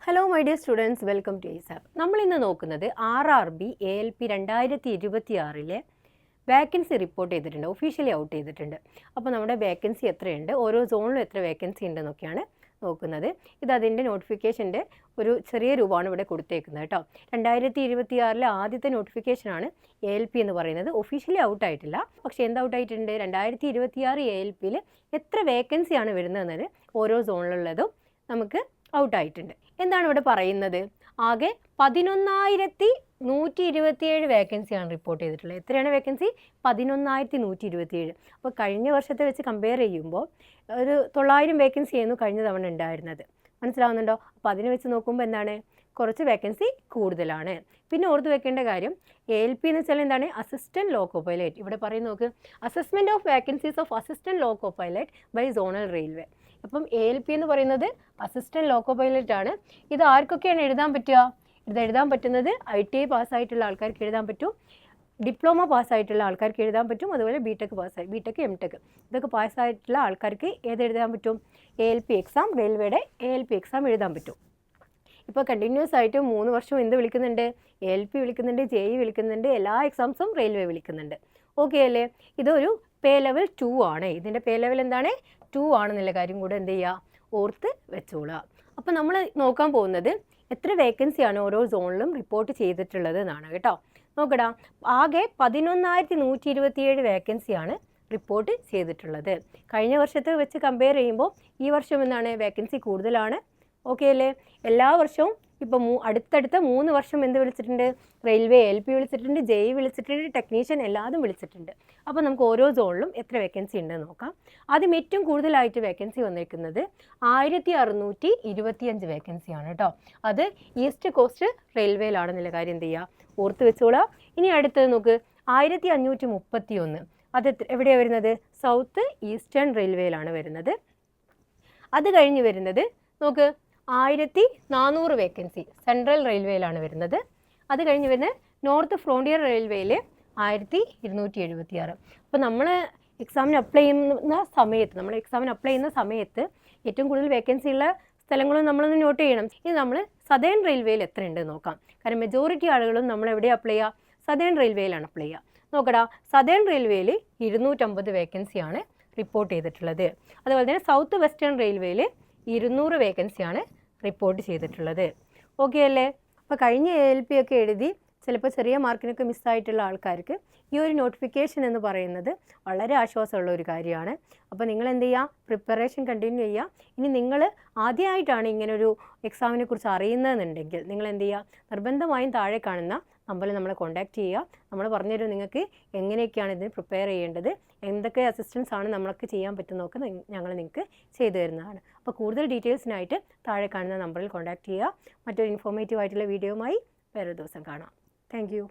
Hello my dear students, welcome to ASAP. നമ്മൾ ഇന്ന് നോക്കുന്നത് RRB ALP 2026 വേക്കൻസി റിപ്പോർട്ട് ചെയ്തിട്ടുണ്ട്, ഒഫീഷ്യലി ഔട്ട് ചെയ്തിട്ടുണ്ട്. അപ്പോൾ നമ്മുടെ വേക്കൻസി എത്രയുണ്ട്, ഓരോ സോണിലും എത്ര വേക്കൻസി ഉണ്ടെന്നൊക്കെയാണ് നോക്കുന്നത്. ഇത് അതിൻ്റെ നോട്ടിഫിക്കേഷൻ്റെ ഒരു ചെറിയ രൂപമാണ് ഇവിടെ കൊടുത്തേക്കുന്നത് കേട്ടോ. 2026 ആദ്യത്തെ നോട്ടിഫിക്കേഷനാണ് ALP എന്ന് പറയുന്നത്. ഒഫീഷ്യലി ഔട്ടായിട്ടില്ല, പക്ഷേ എന്ത് ഔട്ടായിട്ടുണ്ട്, 2026 ALPയിൽ എത്ര വേക്കൻസിയാണ് വരുന്നതെന്നത് ഓരോ സോണിലുള്ളതും നമുക്ക് ഔട്ടായിട്ടുണ്ട്. എന്താണ് ഇവിടെ പറയുന്നത്? ആകെ 11,127 വേക്കൻസിയാണ് റിപ്പോർട്ട് ചെയ്തിട്ടുള്ളത്. എത്രയാണ് വേക്കൻസി? 11,127. അപ്പോൾ കഴിഞ്ഞ വർഷത്തെ വെച്ച് കമ്പയർ ചെയ്യുമ്പോൾ ഒരു 900 വേക്കൻസി ആയിരുന്നു കഴിഞ്ഞ തവണ ഉണ്ടായിരുന്നത്. മനസ്സിലാവുന്നുണ്ടോ? അപ്പോൾ അതിനെ വെച്ച് നോക്കുമ്പോൾ എന്താണ്, കുറച്ച് വേക്കൻസി കൂടുതലാണ്. പിന്നെ ഓർത്ത് വെക്കേണ്ട കാര്യം, ALP എന്ന് വെച്ചാൽ എന്താണ്, അസിസ്റ്റൻറ്റ് ലോ കോ പൈലറ്റ്. ഇവിടെ പറയും നോക്ക്, assessment of vacancies of assistant loco pilot by zonal railway. അപ്പം ALP എന്ന് പറയുന്നത് അസിസ്റ്റൻറ്റ് ലോ കോ പൈലറ്റ് ആണ്. ഇത് ആർക്കൊക്കെയാണ് എഴുതാൻ പറ്റുക? ഇത് എഴുതാൻ പറ്റുന്നത് ITI പാസ്സായിട്ടുള്ള ആൾക്കാർക്ക് എഴുതാൻ പറ്റും, ഡിപ്ലോമ പാസ്സായിട്ടുള്ള ആൾക്കാർക്ക് എഴുതാൻ പറ്റും, അതുപോലെ BTech പാസ്സായി, BTech MTech ഇതൊക്കെ പാസ്സായിട്ടുള്ള ആൾക്കാർക്ക് ഏത് എഴുതാൻ പറ്റും? ALP എക്സാം, റെയിൽവേയുടെ ALP എക്സാം എഴുതാൻ പറ്റും. ഇപ്പോൾ കണ്ടിന്യൂസ് ആയിട്ട് 3 വർഷം എന്ത് വിളിക്കുന്നുണ്ട്? ALP വിളിക്കുന്നുണ്ട്, JE വിളിക്കുന്നുണ്ട്, എല്ലാ എക്സാംസും റെയിൽവേ വിളിക്കുന്നുണ്ട്. ഓക്കെ അല്ലേ? ഇതൊരു പേ ലെവൽ 2 ആണ്. ഇതിൻ്റെ പേ ലെവൽ എന്താണ്? 2 ആണെന്നുള്ള കാര്യം കൂടെ എന്ത് ചെയ്യുക, ഓർത്ത് വെച്ചോളുക. അപ്പോൾ നമ്മൾ നോക്കാൻ പോകുന്നത് എത്ര വേക്കൻസിയാണ് ഓരോ സോണിലും റിപ്പോർട്ട് ചെയ്തിട്ടുള്ളത് എന്നാണ് കേട്ടോ. നോക്കടാ, ആകെ 11,127 വേക്കൻസിയാണ് റിപ്പോർട്ട് ചെയ്തിട്ടുള്ളത്. കഴിഞ്ഞ വർഷത്തെ വെച്ച് കമ്പയർ ചെയ്യുമ്പോൾ ഈ വർഷം എന്താണ്, വേക്കൻസി കൂടുതലാണ്. ഓക്കെ അല്ലേ? എല്ലാ വർഷവും ഇപ്പോൾ അടുത്തടുത്ത 3 വർഷം എന്ത് വിളിച്ചിട്ടുണ്ട്? റെയിൽവേ ALP വിളിച്ചിട്ടുണ്ട്, JE വിളിച്ചിട്ടുണ്ട്, ടെക്നീഷ്യൻ എല്ലാതും വിളിച്ചിട്ടുണ്ട്. അപ്പോൾ നമുക്ക് ഓരോ സോണിലും എത്ര വേക്കൻസി ഉണ്ടെന്ന് നോക്കാം. ആദ്യം ഏറ്റവും കൂടുതലായിട്ട് വേക്കൻസി വന്നിരിക്കുന്നത് 1,625 വേക്കൻസിയാണ് കേട്ടോ. അത് ഈസ്റ്റ് കോസ്റ്റ് റെയിൽവേയിലാണെന്നുള്ള കാര്യം എന്ത് ചെയ്യുക, ഓർത്ത് വെച്ചോളാം. ഇനി അടുത്തത് നോക്ക്, 1,531. അത് എവിടെയാണ് വരുന്നത്? സൗത്ത് ഈസ്റ്റേൺ റെയിൽവേയിലാണ് വരുന്നത്. അത് കഴിഞ്ഞ് വരുന്നത് നോക്ക്, 1,400 വേക്കൻസി സെൻട്രൽ റെയിൽവേയിലാണ് വരുന്നത്. അത് കഴിഞ്ഞ് വരുന്നത് നോർത്ത് ഫ്രോണ്ടിയർ റെയിൽവേയിൽ 1,276. അപ്പോൾ നമ്മൾ എക്സാമിന് അപ്ലൈ ചെയ്യുന്ന സമയത്ത് ഏറ്റവും കൂടുതൽ വേക്കൻസി ഉള്ള സ്ഥലങ്ങളും നമ്മളൊന്ന് നോട്ട് ചെയ്യണം. ഇത് നമ്മൾ സദേൺ റെയിൽവേയിൽ എത്രയുണ്ട് നോക്കാം. കാരണം മെജോറിറ്റി ആളുകളും നമ്മൾ എവിടെ അപ്ലൈ ചെയ്യുക? സദേൺ റെയിൽവേയിലാണ് അപ്ലൈ ചെയ്യുക. നോക്കടാ, സദേൺ റെയിൽവേയിൽ 250 വേക്കൻസിയാണ് റിപ്പോർട്ട് ചെയ്തിട്ടുള്ളത്. അതുപോലെ തന്നെ സൗത്ത് വെസ്റ്റേൺ റെയിൽവേയിൽ 200 വേക്കൻസിയാണ് റിപ്പോർട്ട് ചെയ്തിട്ടുള്ളത്. ഓക്കെ അല്ലേ? അപ്പോൾ കഴിഞ്ഞ ALP ഒക്കെ എഴുതി ചിലപ്പോൾ ചെറിയ മാർക്കിനൊക്കെ മിസ്സായിട്ടുള്ള ആൾക്കാർക്ക് ഈ ഒരു നോട്ടിഫിക്കേഷൻ എന്ന് പറയുന്നത് വളരെ ആശ്വാസമുള്ള ഒരു കാര്യമാണ്. അപ്പോൾ നിങ്ങൾ എന്ത് ചെയ്യുക, പ്രിപ്പറേഷൻ കണ്ടിന്യൂ ചെയ്യുക. ഇനി നിങ്ങൾ ആദ്യമായിട്ടാണ് ഇങ്ങനൊരു എക്സാമിനെ കുറിച്ച് അറിയുന്നതെന്നുണ്ടെങ്കിൽ നിങ്ങൾ എന്ത് ചെയ്യുക, നിർബന്ധമായും താഴെ കാണുന്ന നമ്പറിൽ നമ്മളെ കോൺടാക്റ്റ് ചെയ്യുക. നമ്മൾ പറഞ്ഞുതരും നിങ്ങൾക്ക് എങ്ങനെയൊക്കെയാണ് ഇതിന് പ്രിപ്പയർ ചെയ്യേണ്ടത്, എന്തൊക്കെ അസിസ്റ്റൻസ് ആണ് നമ്മൾക്ക് ചെയ്യാൻ പറ്റുന്നതൊക്കെ ഞങ്ങൾ നിങ്ങൾക്ക് ചെയ്തു തരുന്നതാണ്. അപ്പോൾ കൂടുതൽ ഡീറ്റെയിൽസിനായിട്ട് താഴെ കാണുന്ന നമ്പറിൽ കോൺടാക്റ്റ് ചെയ്യുക. മറ്റൊരു ഇൻഫോർമേറ്റീവ് ആയിട്ടുള്ള വീഡിയോയുമായി വേറൊരു ദിവസം കാണാം. Thank you.